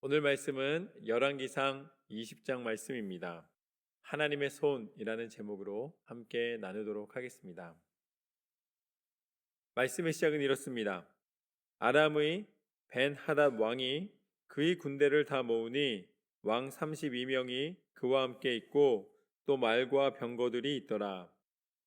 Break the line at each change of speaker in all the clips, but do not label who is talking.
오늘 말씀은 열왕기상 20장 말씀입니다. 하나님의 손이라는 제목으로 함께 나누도록 하겠습니다. 말씀의 시작은 이렇습니다. 아람의 벤하닷 왕이 그의 군대를 다 모으니 왕 32명이 그와 함께 있고 또 말과 병거들이 있더라.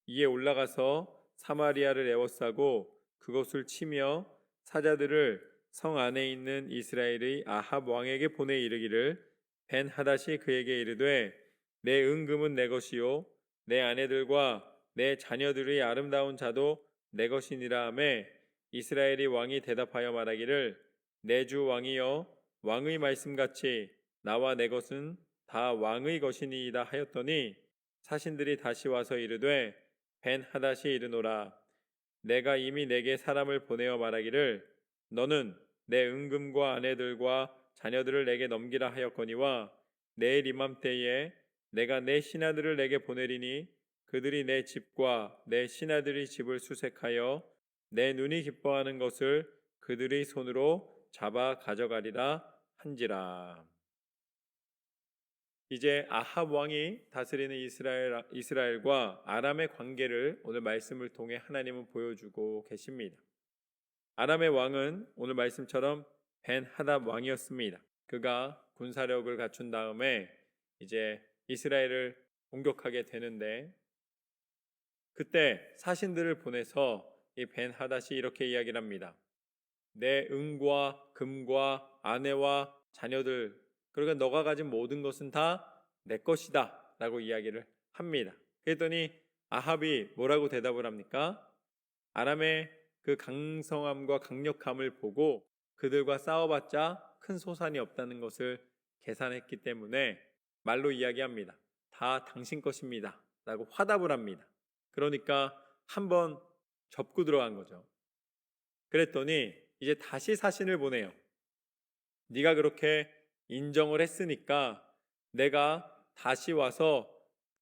이에 올라가서 사마리아를 에워싸고 그것을 치며 사자들을 성 안에 있는 이스라엘의 아합 왕에게 보내 이르기를 벤하닷이 그에게 이르되 내 은금은 내 것이요 내 아내들과 내 자녀들의 아름다운 자도 내 것이니라 하매 이스라엘의 왕이 대답하여 말하기를 내 주 왕이여 왕의 말씀같이 나와 내 것은 다 왕의 것이니이다 하였더니 사신들이 다시 와서 이르되 벤하닷이 이르노라 내가 이미 내게 사람을 보내어 말하기를 너는 내 은금과 아내들과 자녀들을 내게 넘기라 하였거니와 내일 이맘때에 내가 내 신하들을 내게 보내리니 그들이 내 집과 내 신하들의 집을 수색하여 내 눈이 기뻐하는 것을 그들의 손으로 잡아 가져가리라 한지라. 이제 아합 왕이 다스리는 이스라엘과 아람의 관계를 오늘 말씀을 통해 하나님은 보여주고 계십니다. 아람의 왕은 오늘 말씀처럼 벤하닷 왕이었습니다. 그가 군사력을 갖춘 다음에 이제 이스라엘을 공격하게 되는데 그때 사신들을 보내서 이 벤하닷이 이렇게 이야기를 합니다. 내 은과 금과 아내와 자녀들 그러니까 너가 가진 모든 것은 다 내 것이다 라고 이야기를 합니다. 그랬더니 아합이 뭐라고 대답을 합니까? 아람의 그 강성함과 강력함을 보고 그들과 싸워봤자 큰 소산이 없다는 것을 계산했기 때문에 말로 이야기합니다. 다 당신 것입니다 라고 화답을 합니다. 그러니까 한번 접고 들어간 거죠. 그랬더니 이제 다시 사신을 보내요. 네가 그렇게 인정을 했으니까 내가 다시 와서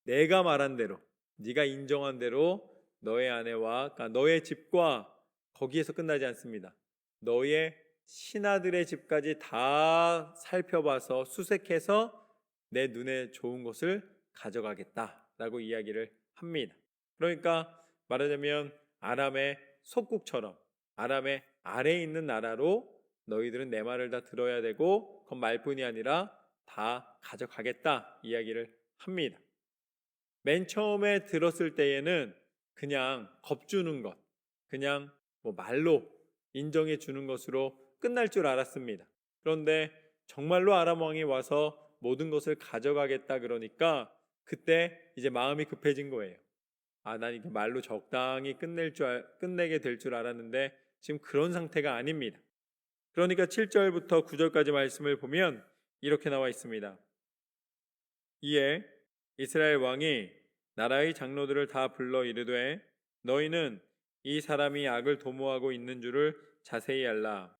내가 말한 대로 네가 인정한 대로 너의 아내와 그러니까 너의 집과 거기에서 끝나지 않습니다. 너의 신하들의 집까지 다 살펴봐서 수색해서 내 눈에 좋은 것을 가져가겠다라고 이야기를 합니다. 그러니까 말하자면 아람의 속국처럼 아람의 아래에 있는 나라로 너희들은 내 말을 다 들어야 되고 그건 말뿐이 아니라 다 가져가겠다 이야기를 합니다. 맨 처음에 들었을 때에는 그냥 겁주는 것, 그냥 말로 인정해 주는 것으로 끝날 줄 알았습니다. 그런데 정말로 아람 왕이 와서 모든 것을 가져가겠다 그러니까 그때 이제 마음이 급해진 거예요. 난 이게 말로 적당히 끝내게 될 줄 알았는데 지금 그런 상태가 아닙니다. 그러니까 7절부터 9절까지 말씀을 보면 이렇게 나와 있습니다. 이에 이스라엘 왕이 나라의 장로들을 다 불러 이르되 너희는 이 사람이 악을 도모하고 있는 줄을 자세히 알라.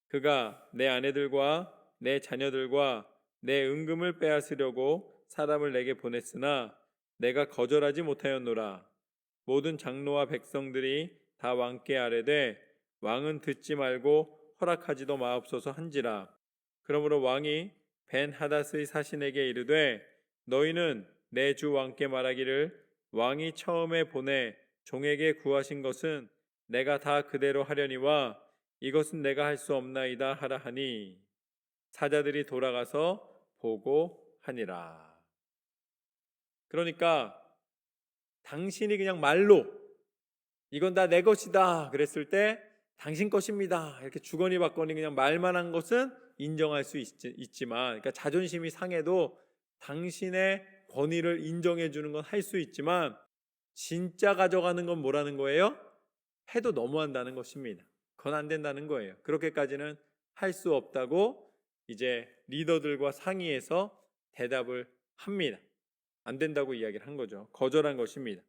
그가 내 아내들과 내 자녀들과 내 은금을 빼앗으려고 사람을 내게 보냈으나 내가 거절하지 못하였노라. 모든 장로와 백성들이 다 왕께 아뢰되 왕은 듣지 말고 허락하지도 마옵소서 한지라. 그러므로 왕이 벤하닷의 사신에게 이르되 너희는 내 주 왕께 말하기를 왕이 처음에 보내 종에게 구하신 것은 내가 다 그대로 하려니와 이것은 내가 할 수 없나이다 하라 하니 사자들이 돌아가서 보고하니라. 그러니까 당신이 그냥 말로 이건 다 내 것이다 그랬을 때 당신 것입니다 이렇게 주거니 받거니 그냥 말만 한 것은 인정할 수 있지만 그러니까 자존심이 상해도 당신의 권위를 인정해 주는 건 할 수 있지만 진짜 가져가는 건 뭐라는 거예요? 해도 너무한다는 것입니다. 그건 안 된다는 거예요. 그렇게까지는 할 수 없다고 이제 리더들과 상의해서 대답을 합니다. 안 된다고 이야기를 한 거죠. 거절한 것입니다.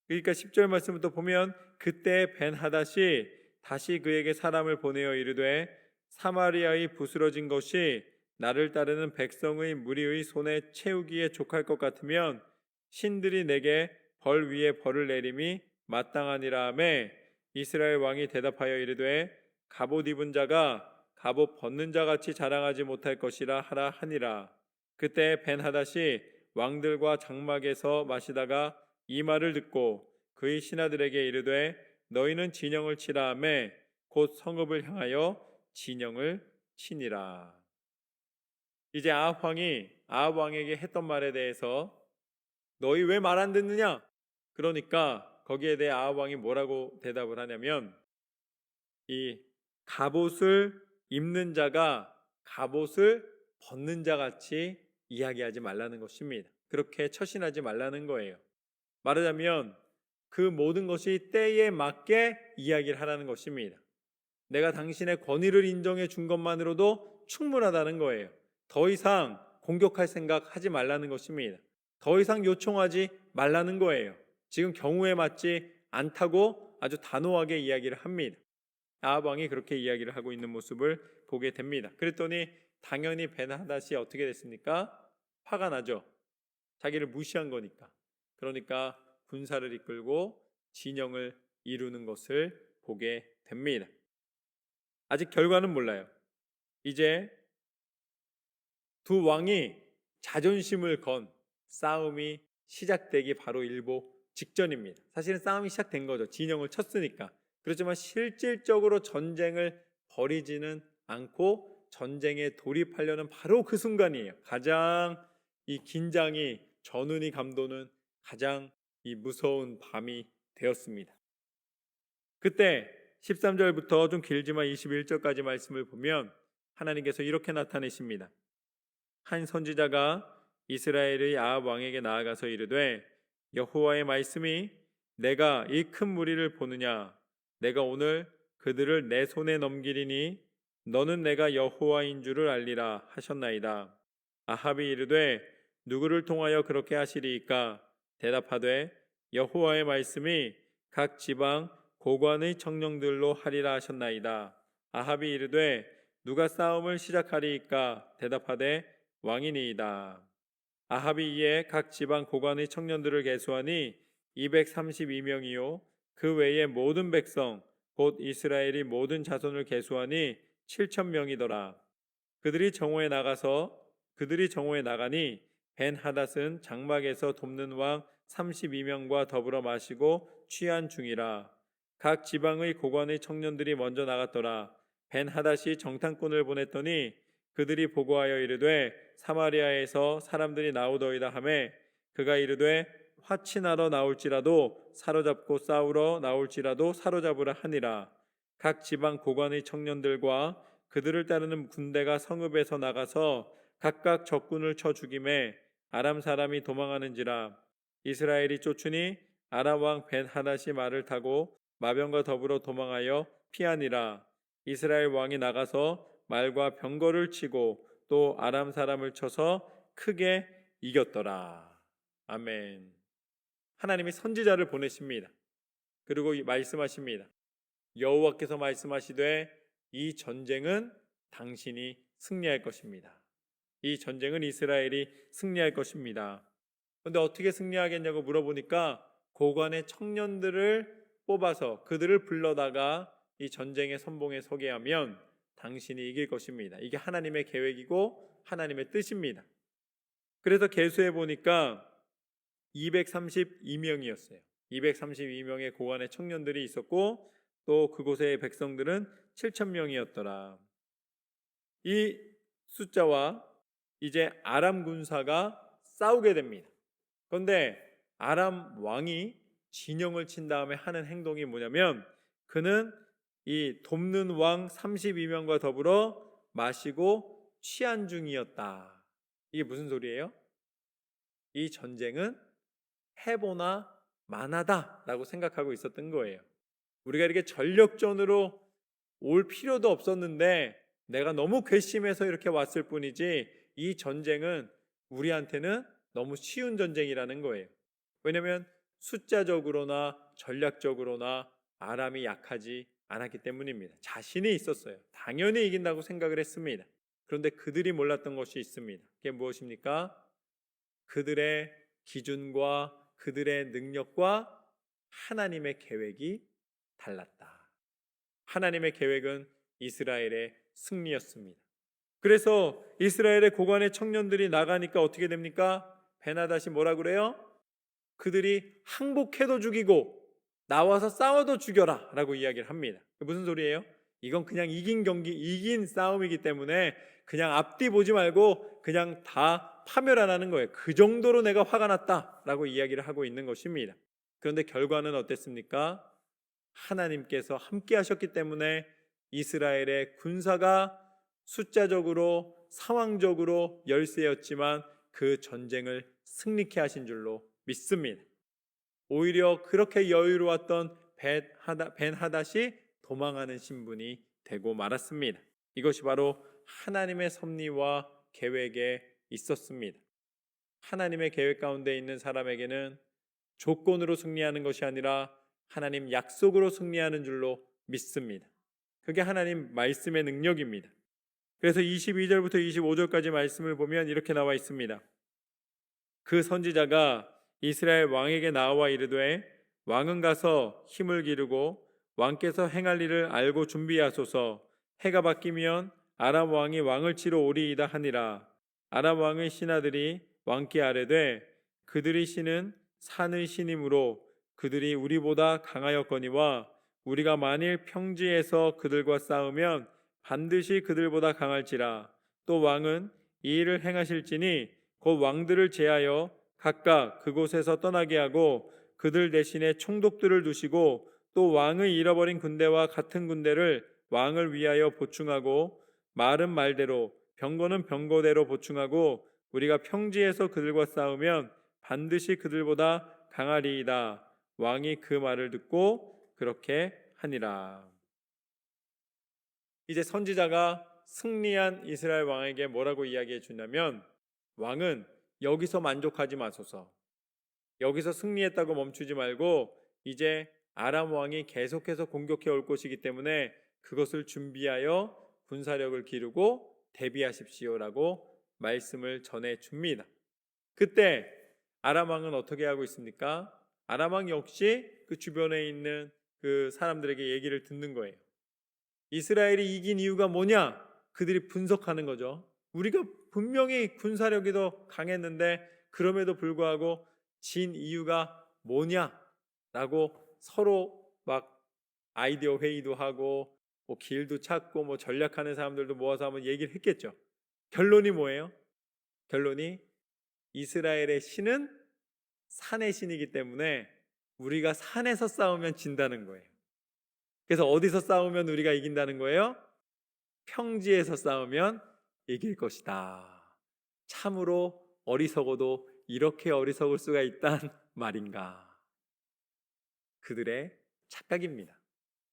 그러니까 10절 말씀부터 보면 그때 벤하닷이 다시 그에게 사람을 보내어 이르되 사마리아의 부스러진 것이 나를 따르는 백성의 무리의 손에 채우기에 족할 것 같으면 신들이 내게 벌 위에 벌을 내림이 마땅하니라 하매 이스라엘 왕이 대답하여 이르되 갑옷 입은 자가 갑옷 벗는 자 같이 자랑하지 못할 것이라 하라 하니라. 그때 벤하닷이 왕들과 장막에서 마시다가 이 말을 듣고 그의 신하들에게 이르되 너희는 진영을 치라 하매 곧 성읍을 향하여 진영을 치니라. 이제 아합 왕에게 했던 말에 대해서 너희 왜 말 안 듣느냐? 그러니까 거기에 대해 아합 왕이 뭐라고 대답을 하냐면 이 갑옷을 입는 자가 갑옷을 벗는 자 같이 이야기하지 말라는 것입니다. 그렇게 처신하지 말라는 거예요. 말하자면 그 모든 것이 때에 맞게 이야기를 하라는 것입니다. 내가 당신의 권위를 인정해 준 것만으로도 충분하다는 거예요. 더 이상 공격할 생각 하지 말라는 것입니다. 더 이상 요청하지 말라는 거예요. 지금 경우에 맞지 않다고 아주 단호하게 이야기를 합니다. 아합 왕이 그렇게 이야기를 하고 있는 모습을 보게 됩니다. 그랬더니 당연히 벤하닷이 어떻게 됐습니까? 화가 나죠. 자기를 무시한 거니까. 그러니까 군사를 이끌고 진영을 이루는 것을 보게 됩니다. 아직 결과는 몰라요. 이제 두 왕이 자존심을 건 싸움이 시작되기 바로 일보 직전입니다. 사실은 싸움이 시작된 거죠. 진영을 쳤으니까. 그렇지만 실질적으로 전쟁을 벌이지는 않고 전쟁에 돌입하려는 바로 그 순간이에요. 가장 이 긴장이 전운이 감도는 가장 이 무서운 밤이 되었습니다. 그때 13절부터 좀 길지만 21절까지 말씀을 보면 하나님께서 이렇게 나타내십니다. 한 선지자가 이스라엘의 아합 왕에게 나아가서 이르되 여호와의 말씀이 내가 이 큰 무리를 보느냐 내가 오늘 그들을 내 손에 넘기리니 너는 내가 여호와인 줄을 알리라 하셨나이다. 아합이 이르되 누구를 통하여 그렇게 하시리이까? 대답하되 여호와의 말씀이 각 지방 고관의 청령들로 하리라 하셨나이다. 아합이 이르되 누가 싸움을 시작하리이까? 대답하되 왕이니이다. 아합이 이에 각 지방 고관의 청년들을 계수하니 232명이요 그 외의 모든 백성 곧 이스라엘이 모든 자손을 계수하니 7,000명이더라. 그들이 정오에 나가니 벤하닷은 장막에서 돕는 왕 32명과 더불어 마시고 취한 중이라. 각 지방의 고관의 청년들이 먼저 나갔더라. 벤하닷이 정탐꾼을 보냈더니 그들이 보고하여 이르되 사마리아에서 사람들이 나오더이다 하매 그가 이르되 화친하러 나올지라도 사로잡고 싸우러 나올지라도 사로잡으라 하니라. 각 지방 고관의 청년들과 그들을 따르는 군대가 성읍에서 나가서 각각 적군을 쳐 죽임에 아람 사람이 도망하는지라. 이스라엘이 쫓으니 아람 왕 벤하닷이 말을 타고 마병과 더불어 도망하여 피하니라. 이스라엘 왕이 나가서 말과 병거를 치고 또 아람 사람을 쳐서 크게 이겼더라. 아멘. 하나님이 선지자를 보내십니다. 그리고 말씀하십니다. 여호와께서 말씀하시되 이 전쟁은 당신이 승리할 것입니다. 이 전쟁은 이스라엘이 승리할 것입니다. 그런데 어떻게 승리하겠냐고 물어보니까 고관의 청년들을 뽑아서 그들을 불러다가 이 전쟁의 선봉에 서게 하면 당신이 이길 것입니다. 이게 하나님의 계획이고 하나님의 뜻입니다. 그래서 계수해 보니까 232명이었어요. 232명의 고관의 청년들이 있었고 또 그곳의 백성들은 7,000명이었더라. 이 숫자와 이제 아람 군사가 싸우게 됩니다. 그런데 아람 왕이 진영을 친 다음에 하는 행동이 뭐냐면 그는 이 돕는 왕 32명과 더불어 마시고 취한 중이었다. 이게 무슨 소리예요? 이 전쟁은 해보나 마나다라고 생각하고 있었던 거예요. 우리가 이렇게 전력전으로 올 필요도 없었는데 내가 너무 괘씸해서 이렇게 왔을 뿐이지 이 전쟁은 우리한테는 너무 쉬운 전쟁이라는 거예요. 왜냐하면 숫자적으로나 전략적으로나 아람이 약하지 않았기 때문입니다. 자신이 있었어요. 당연히 이긴다고 생각을 했습니다. 그런데 그들이 몰랐던 것이 있습니다. 그게 무엇입니까? 그들의 기준과 그들의 능력과 하나님의 계획이 달랐다. 하나님의 계획은 이스라엘의 승리였습니다. 그래서 이스라엘의 고관의 청년들이 나가니까 어떻게 됩니까? 벤하닷이 뭐라 그래요? 그들이 항복해도 죽이고 나와서 싸워도 죽여라 라고 이야기를 합니다. 무슨 소리예요? 이건 그냥 이긴 싸움이기 때문에 그냥 앞뒤 보지 말고 그냥 다 파멸하라는 거예요. 그 정도로 내가 화가 났다라고 이야기를 하고 있는 것입니다. 그런데 결과는 어땠습니까? 하나님께서 함께 하셨기 때문에 이스라엘의 군사가 숫자적으로 상황적으로 열세였지만 그 전쟁을 승리케 하신 줄로 믿습니다. 오히려 그렇게 여유로웠던 벤하닷이 도망하는 신분이 되고 말았습니다. 이것이 바로 하나님의 섭리와 계획에 있었습니다. 하나님의 계획 가운데 있는 사람에게는 조건으로 승리하는 것이 아니라 하나님 약속으로 승리하는 줄로 믿습니다. 그게 하나님 말씀의 능력입니다. 그래서 22절부터 25절까지 말씀을 보면 이렇게 나와 있습니다. 그 선지자가 이스라엘 왕에게 나와 이르되 왕은 가서 힘을 기르고 왕께서 행할 일을 알고 준비하소서. 해가 바뀌면 아람 왕이 왕을 치러 오리이다 하니라. 아람 왕의 신하들이 왕께 아뢰되 그들의 신은 산의 신이므로 그들이 우리보다 강하였거니와 우리가 만일 평지에서 그들과 싸우면 반드시 그들보다 강할지라. 또 왕은 이 일을 행하실지니 곧 왕들을 제하여 각각 그곳에서 떠나게 하고 그들 대신에 총독들을 두시고 또 왕의 잃어버린 군대와 같은 군대를 왕을 위하여 보충하고 말은 말대로 병거는 병거대로 보충하고 우리가 평지에서 그들과 싸우면 반드시 그들보다 강하리이다. 왕이 그 말을 듣고 그렇게 하니라. 이제 선지자가 승리한 이스라엘 왕에게 뭐라고 이야기해 주냐면 왕은 여기서 만족하지 마소서. 여기서 승리했다고 멈추지 말고 이제 아람 왕이 계속해서 공격해 올 것이기 때문에 그것을 준비하여 군사력을 기르고 대비하십시오라고 말씀을 전해 줍니다. 그때 아람 왕은 어떻게 하고 있습니까? 아람 왕 역시 그 주변에 있는 그 사람들에게 얘기를 듣는 거예요. 이스라엘이 이긴 이유가 뭐냐? 그들이 분석하는 거죠. 우리가 분명히 군사력이 더 강했는데 그럼에도 불구하고 진 이유가 뭐냐라고 서로 막 아이디어 회의도 하고 뭐 길도 찾고 뭐 전략하는 사람들도 모아서 한번 얘기를 했겠죠. 결론이 뭐예요? 결론이 이스라엘의 신은 산의 신이기 때문에 우리가 산에서 싸우면 진다는 거예요. 그래서 어디서 싸우면 우리가 이긴다는 거예요? 평지에서 싸우면 이길 것이다. 참으로 어리석어도 이렇게 어리석을 수가 있단 말인가. 그들의 착각입니다.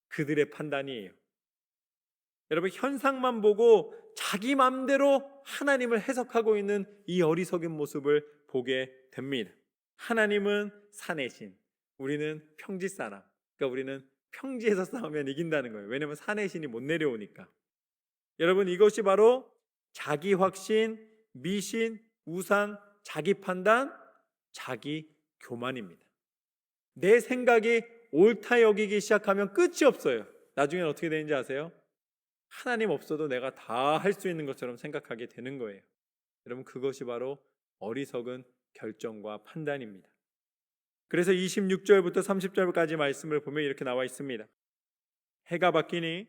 그들의 판단이에요. 여러분, 현상만 보고 자기 마음대로 하나님을 해석하고 있는 이 어리석은 모습을 보게 됩니다. 하나님은 산의 신, 우리는 평지 사람. 그러니까 우리는 평지에서 싸우면 이긴다는 거예요. 왜냐하면 산의 신이 못 내려오니까. 여러분, 이것이 바로 자기 확신, 미신, 우상, 자기 판단, 자기 교만입니다. 내 생각이 옳다 여기기 시작하면 끝이 없어요. 나중엔 어떻게 되는지 아세요? 하나님 없어도 내가 다 할 수 있는 것처럼 생각하게 되는 거예요. 여러분, 그것이 바로 어리석은 결정과 판단입니다. 그래서 26절부터 30절까지 말씀을 보면 이렇게 나와 있습니다. 해가 바뀌니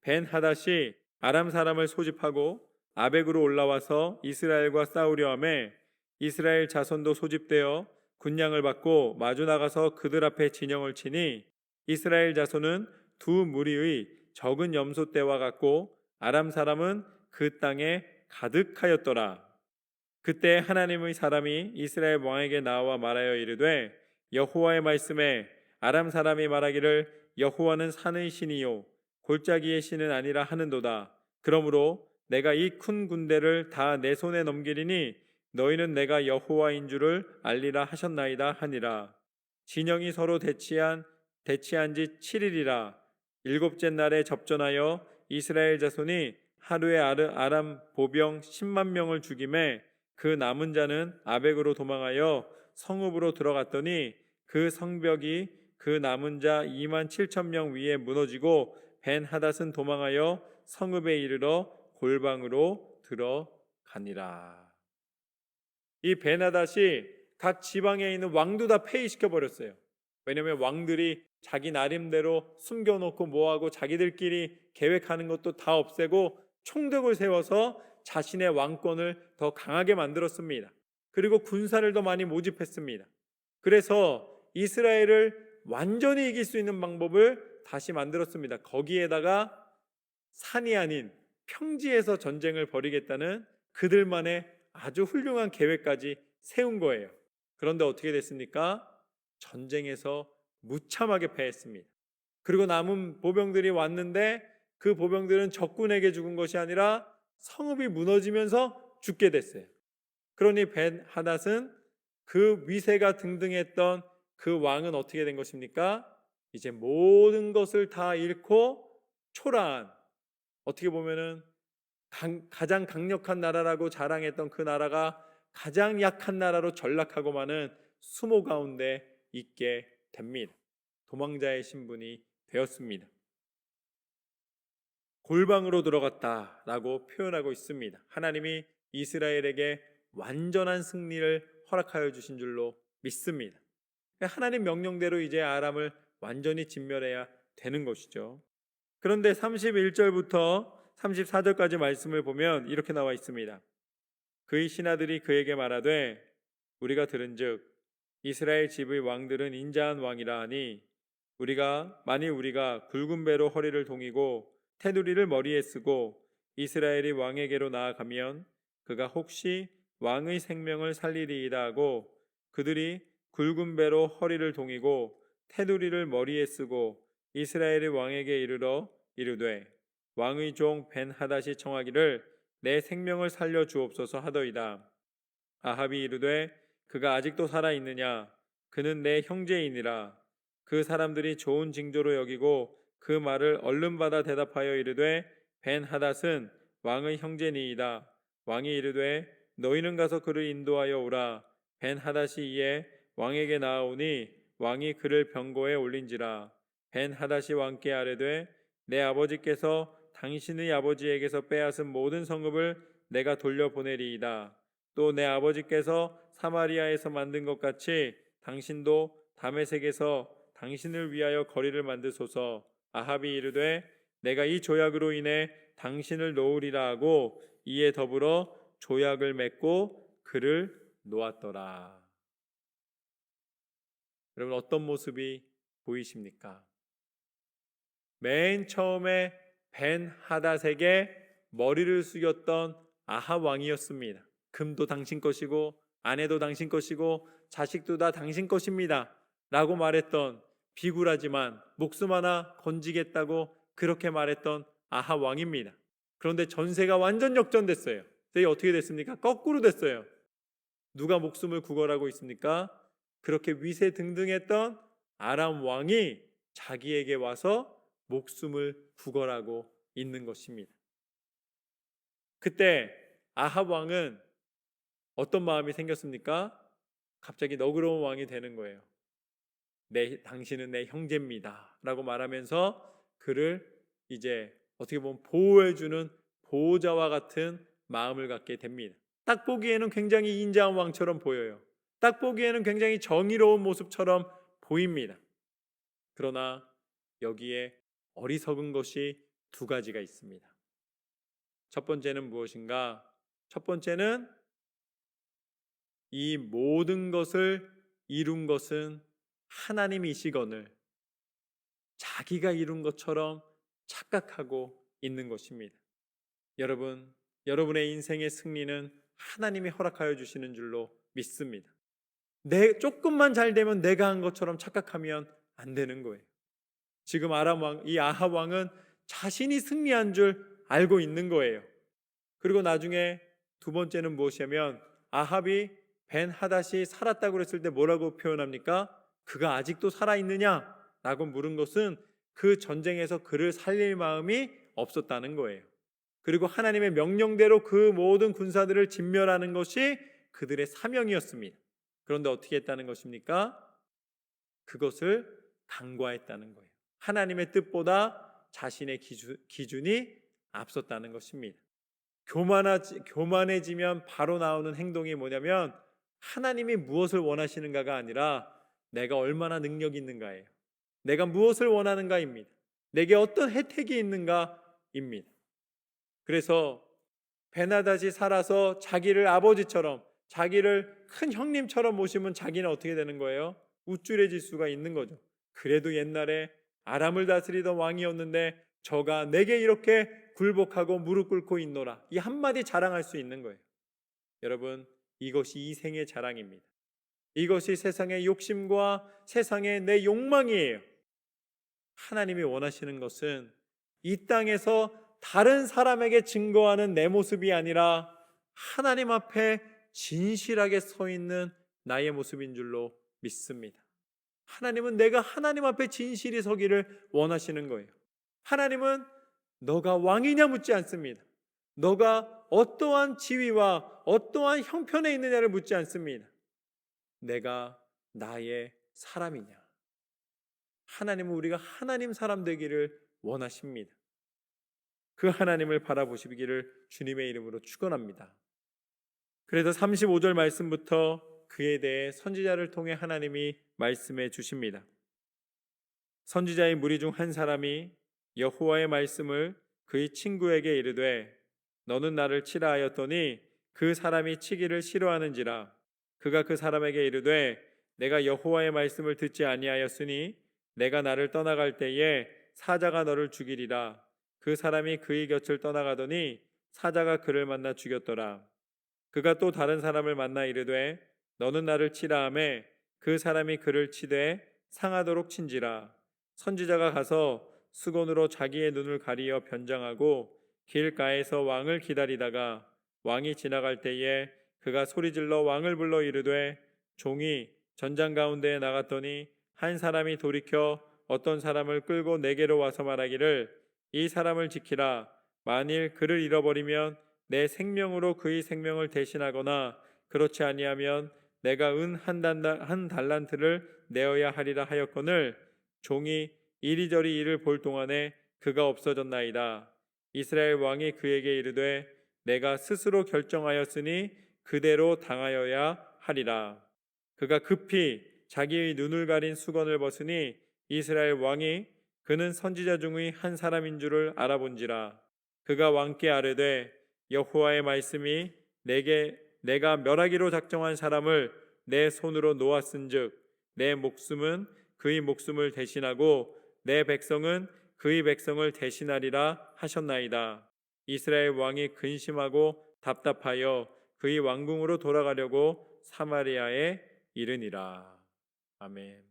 벤하닷이 아람 사람을 소집하고 아벡으로 올라와서 이스라엘과 싸우려 하매 이스라엘 자손도 소집되어 군량을 받고 마주 나가서 그들 앞에 진영을 치니 이스라엘 자손은 두 무리의 적은 염소 떼와 같고 아람 사람은 그 땅에 가득하였더라. 그때 하나님의 사람이 이스라엘 왕에게 나와 말하여 이르되 여호와의 말씀에 아람 사람이 말하기를 여호와는 산의 신이요 골짜기의 신은 아니라 하는도다. 그러므로 내가 이 큰 군대를 다 내 손에 넘기리니 너희는 내가 여호와인 줄을 알리라 하셨나이다 하니라. 진영이 서로 대치한 지 7일이라. 일곱째 날에 접전하여 이스라엘 자손이 하루에 아람 보병 10만 명을 죽임에 그 남은 자는 아벡으로 도망하여 성읍으로 들어갔더니 그 성벽이 그 남은 자 2만 7천 명 위에 무너지고 벤하닷은 도망하여 성읍에 이르러 골방으로 들어가니라. 이 베나닷이 각 지방에 있는 왕도 다 폐위시켜 버렸어요. 왜냐하면 왕들이 자기 나름대로 숨겨놓고 뭐하고 자기들끼리 계획하는 것도 다 없애고 총독을 세워서 자신의 왕권을 더 강하게 만들었습니다. 그리고 군사를 더 많이 모집했습니다. 그래서 이스라엘을 완전히 이길 수 있는 방법을 다시 만들었습니다. 거기에다가 산이 아닌 평지에서 전쟁을 벌이겠다는 그들만의 아주 훌륭한 계획까지 세운 거예요. 그런데 어떻게 됐습니까? 전쟁에서 무참하게 패했습니다. 그리고 남은 보병들이 왔는데 그 보병들은 적군에게 죽은 것이 아니라 성읍이 무너지면서 죽게 됐어요. 그러니 벤하닷은 그 위세가 등등했던 그 왕은 어떻게 된 것입니까? 이제 모든 것을 다 잃고 초라한, 어떻게 보면은 가장 강력한 나라라고 자랑했던 그 나라가 가장 약한 나라로 전락하고 마는 수모 가운데 있게 됩니다. 도망자의 신분이 되었습니다. 골방으로 들어갔다라고 표현하고 있습니다. 하나님이 이스라엘에게 완전한 승리를 허락하여 주신 줄로 믿습니다. 하나님 명령대로 이제 아람을 완전히 진멸해야 되는 것이죠. 그런데 31절부터 34절까지 말씀을 보면 이렇게 나와 있습니다. 그의 신하들이 그에게 말하되 우리가 들은즉 이스라엘 집의 왕들은 인자한 왕이라 하니 만일 우리가 굵은 배로 허리를 동이고 테두리를 머리에 쓰고 이스라엘이 왕에게로 나아가면 그가 혹시 왕의 생명을 살리리이다 하고 그들이 굵은 배로 허리를 동이고 테두리를 머리에 쓰고 이스라엘의 왕에게 이르러 이르되 왕의 종 벤하닷이 청하기를 내 생명을 살려 주옵소서 하더이다. 아합이 이르되 그가 아직도 살아 있느냐? 그는 내 형제이니라. 그 사람들이 좋은 징조로 여기고 그 말을 얼른 받아 대답하여 이르되 벤하닷은 왕의 형제니이다. 왕이 이르되 너희는 가서 그를 인도하여 오라. 벤하닷이 이에 왕에게 나아오니 왕이 그를 병고에 올린지라. 벤하닷이 왕께 아뢰되 내 아버지께서 당신의 아버지에게서 빼앗은 모든 성읍을 내가 돌려보내리이다. 또 내 아버지께서 사마리아에서 만든 것 같이 당신도 다메섹에서 당신을 위하여 거리를 만드소서. 아합이 이르되 내가 이 조약으로 인해 당신을 놓으리라 하고 이에 더불어 조약을 맺고 그를 놓았더라. 여러분 어떤 모습이 보이십니까? 맨 처음에 벤하닷에게 머리를 숙였던 아합 왕이었습니다. 금도 당신 것이고 아내도 당신 것이고 자식도 다 당신 것입니다 라고 말했던, 비굴하지만 목숨 하나 건지겠다고 그렇게 말했던 아합 왕입니다. 그런데 전세가 완전 역전됐어요. 이게 어떻게 됐습니까? 거꾸로 됐어요. 누가 목숨을 구걸하고 있습니까? 그렇게 위세등등했던 아람 왕이 자기에게 와서 목숨을 구걸하고 있는 것입니다. 그때 아합 왕은 어떤 마음이 생겼습니까? 갑자기 너그러운 왕이 되는 거예요. 당신은 내 형제입니다 라고 말하면서 그를 이제 어떻게 보면 보호해주는 보호자와 같은 마음을 갖게 됩니다. 딱 보기에는 굉장히 인자한 왕처럼 보여요. 딱 보기에는 굉장히 정의로운 모습처럼 보입니다. 그러나 여기에 어리석은 것이 두 가지가 있습니다. 첫 번째는 무엇인가? 첫 번째는 이 모든 것을 이룬 것은 하나님이시거늘 자기가 이룬 것처럼 착각하고 있는 것입니다. 여러분의 인생의 승리는 하나님이 허락하여 주시는 줄로 믿습니다. 조금만 잘 되면 내가 한 것처럼 착각하면 안 되는 거예요. 지금 이 아합 왕은 자신이 승리한 줄 알고 있는 거예요. 그리고 나중에 두 번째는 무엇이냐면 아합이 벤하닷이 살았다고 그랬을 때 뭐라고 표현합니까? 그가 아직도 살아있느냐? 라고 물은 것은 그 전쟁에서 그를 살릴 마음이 없었다는 거예요. 그리고 하나님의 명령대로 그 모든 군사들을 진멸하는 것이 그들의 사명이었습니다. 그런데 어떻게 했다는 것입니까? 그것을 간과했다는 거예요. 하나님의 뜻보다 자신의 기준이 앞섰다는 것입니다. 교만해지면 바로 나오는 행동이 뭐냐면 하나님이 무엇을 원하시는가가 아니라 내가 얼마나 능력이 있는가예요. 내가 무엇을 원하는가입니다. 내게 어떤 혜택이 있는가입니다. 그래서 베나닷이 살아서 자기를 아버지처럼, 자기를 큰 형님처럼 모시면 자기는 어떻게 되는 거예요? 우쭐해질 수가 있는 거죠. 그래도 옛날에 아람을 다스리던 왕이었는데 저가 내게 이렇게 굴복하고 무릎 꿇고 있노라, 이 한마디 자랑할 수 있는 거예요. 여러분, 이것이 이생의 자랑입니다. 이것이 세상의 욕심과 세상의 내 욕망이에요. 하나님이 원하시는 것은 이 땅에서 다른 사람에게 증거하는 내 모습이 아니라 하나님 앞에 진실하게 서 있는 나의 모습인 줄로 믿습니다. 하나님은 내가 하나님 앞에 진실히 서기를 원하시는 거예요. 하나님은 너가 왕이냐 묻지 않습니다. 너가 어떠한 지위와 어떠한 형편에 있느냐를 묻지 않습니다. 내가 나의 사람이냐. 하나님은 우리가 하나님 사람 되기를 원하십니다. 그 하나님을 바라보시기를 주님의 이름으로 축원합니다. 그래서 35절 말씀부터 그에 대해 선지자를 통해 하나님이 말씀해 주십니다. 선지자의 무리 중 한 사람이 여호와의 말씀을 그의 친구에게 이르되 너는 나를 치라 하였더니 그 사람이 치기를 싫어하는지라. 그가 그 사람에게 이르되 내가 여호와의 말씀을 듣지 아니하였으니 내가 나를 떠나갈 때에 사자가 너를 죽이리라. 그 사람이 그의 곁을 떠나가더니 사자가 그를 만나 죽였더라. 그가 또 다른 사람을 만나 이르되 너는 나를 치라 하매 그 사람이 그를 치되 상하도록 친지라. 선지자가 가서 수건으로 자기의 눈을 가리어 변장하고 길가에서 왕을 기다리다가 왕이 지나갈 때에 그가 소리질러 왕을 불러 이르되 종이 전장 가운데에 나갔더니 한 사람이 돌이켜 어떤 사람을 끌고 내게로 와서 말하기를 이 사람을 지키라. 만일 그를 잃어버리면 내 생명으로 그의 생명을 대신하거나 그렇지 아니하면 내가 은 한 달란트를 내어야 하리라 하였거늘 종이 이리저리 이를 볼 동안에 그가 없어졌나이다. 이스라엘 왕이 그에게 이르되 내가 스스로 결정하였으니 그대로 당하여야 하리라. 그가 급히 자기의 눈을 가린 수건을 벗으니 이스라엘 왕이 그는 선지자 중의 한 사람인 줄을 알아본지라. 그가 왕께 아뢰되 여호와의 말씀이 내가 멸하기로 작정한 사람을 내 손으로 놓았은즉 내 목숨은 그의 목숨을 대신하고 내 백성은 그의 백성을 대신하리라 하셨나이다. 이스라엘 왕이 근심하고 답답하여 그의 왕궁으로 돌아가려고 사마리아에 이르니라. 아멘.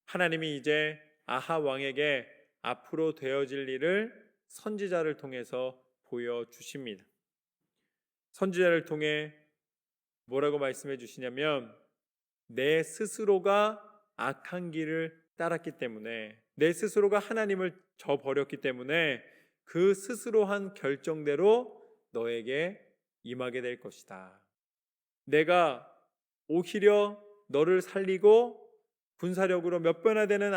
하나님이 이제 아합 왕에게 앞으로 되어질 일을 선지자를 통해서 보여주십니다. 선지자를 통해 뭐라고 말씀해 주시냐면 내 스스로가 악한 길을 따랐기 때문에, 내 스스로가 하나님을 저버렸기 때문에 그 스스로 한 결정대로 너에게 임하게 될 것이다. 내가 오히려 너를 살리고 군사력으로 몇 배나 되는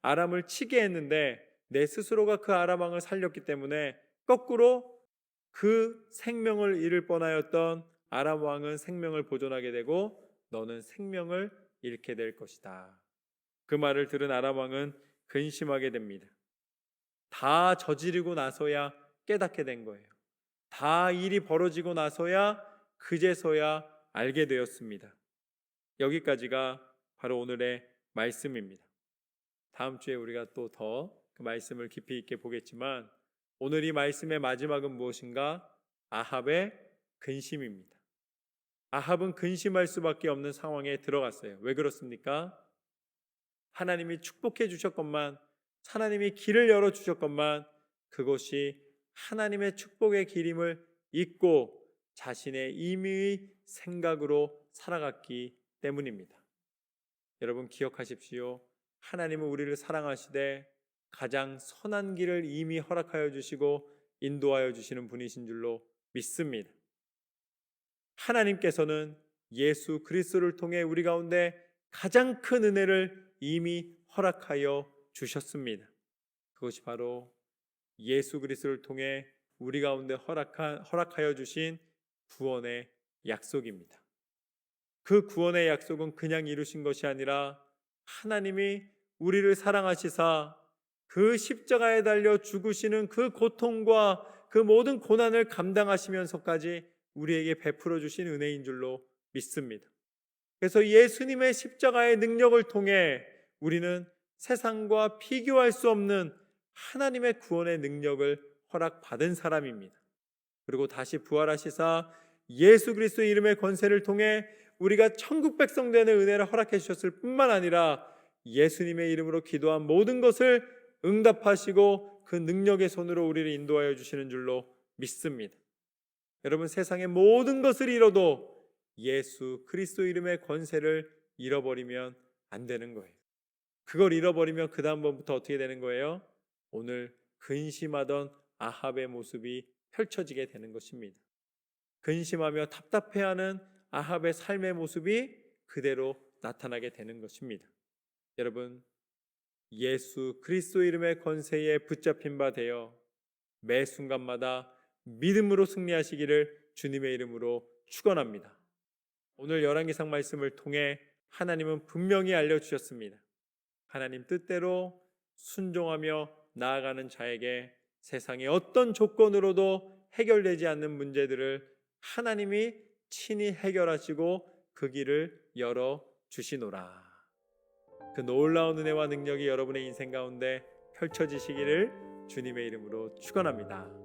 아람을 치게 했는데 내 스스로가 그 아람 왕을 살렸기 때문에 거꾸로 그 생명을 잃을 뻔하였던 아람 왕은 생명을 보존하게 되고 너는 생명을 잃게 될 것이다. 그 말을 들은 아람 왕은 근심하게 됩니다. 다 저지르고 나서야 깨닫게 된 거예요. 다 일이 벌어지고 나서야 그제서야 알게 되었습니다. 여기까지가 바로 오늘의 말씀입니다. 다음 주에 우리가 또 더 그 말씀을 깊이 있게 보겠지만 오늘 이 말씀의 마지막은 무엇인가? 아합의 근심입니다. 아합은 근심할 수밖에 없는 상황에 들어갔어요. 왜 그렇습니까? 하나님이 축복해 주셨건만, 하나님이 길을 열어 주셨건만 그것이 하나님의 축복의 길임을 잊고 자신의 임의의 생각으로 살아갔기 때문입니다. 여러분 기억하십시오. 하나님은 우리를 사랑하시되 가장 선한 길을 이미 허락하여 주시고 인도하여 주시는 분이신 줄로 믿습니다. 하나님께서는 예수 그리스도를 통해 우리 가운데 가장 큰 은혜를 이미 허락하여 주셨습니다. 그것이 바로 예수 그리스도를 통해 우리 가운데 허락하여 주신 구원의 약속입니다. 그 구원의 약속은 그냥 이루신 것이 아니라 하나님이 우리를 사랑하시사 그 십자가에 달려 죽으시는 그 고통과 그 모든 고난을 감당하시면서까지 우리에게 베풀어 주신 은혜인 줄로 믿습니다. 그래서 예수님의 십자가의 능력을 통해 우리는 세상과 비교할 수 없는 하나님의 구원의 능력을 허락받은 사람입니다. 그리고 다시 부활하시사 예수 그리스도의 이름의 권세를 통해 우리가 천국 백성 되는 은혜를 허락해 주셨을 뿐만 아니라 예수님의 이름으로 기도한 모든 것을 응답하시고 그 능력의 손으로 우리를 인도하여 주시는 줄로 믿습니다. 여러분, 세상의 모든 것을 잃어도 예수 그리스도 이름의 권세를 잃어버리면 안 되는 거예요. 그걸 잃어버리면 그 다음부터 어떻게 되는 거예요? 오늘 근심하던 아합의 모습이 펼쳐지게 되는 것입니다. 근심하며 답답해하는 아합의 삶의 모습이 그대로 나타나게 되는 것입니다. 여러분, 예수 그리스도 이름의 권세에 붙잡힌 바 되어 매 순간마다 믿음으로 승리하시기를 주님의 이름으로 축원합니다. 오늘 열왕기상 말씀을 통해 하나님은 분명히 알려주셨습니다. 하나님 뜻대로 순종하며 나아가는 자에게 세상의 어떤 조건으로도 해결되지 않는 문제들을 하나님이 친히 해결하시고 그 길을 열어주시노라. 그 놀라운 은혜와 능력이 여러분의 인생 가운데 펼쳐지시기를 주님의 이름으로 축원합니다.